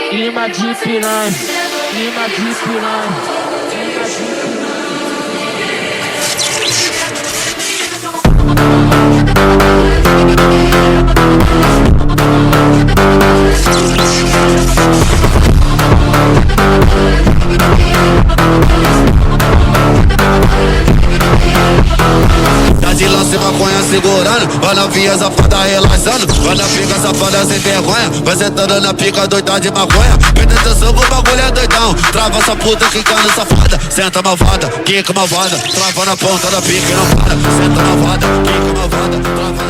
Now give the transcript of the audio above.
clima de piranha, clima de piranha, clima de piranha. Tá de lance maconha segurando, vai novinha safada relaxando, vai na pica safada sem vergonha, vai sentando na pica doida de maconha. Presta atenção que o bagulho é doidão, trava essa puta quicando safada, senta malvada, quica malvada, trava na ponta da pica e não para, senta malvada, quica malvada, trava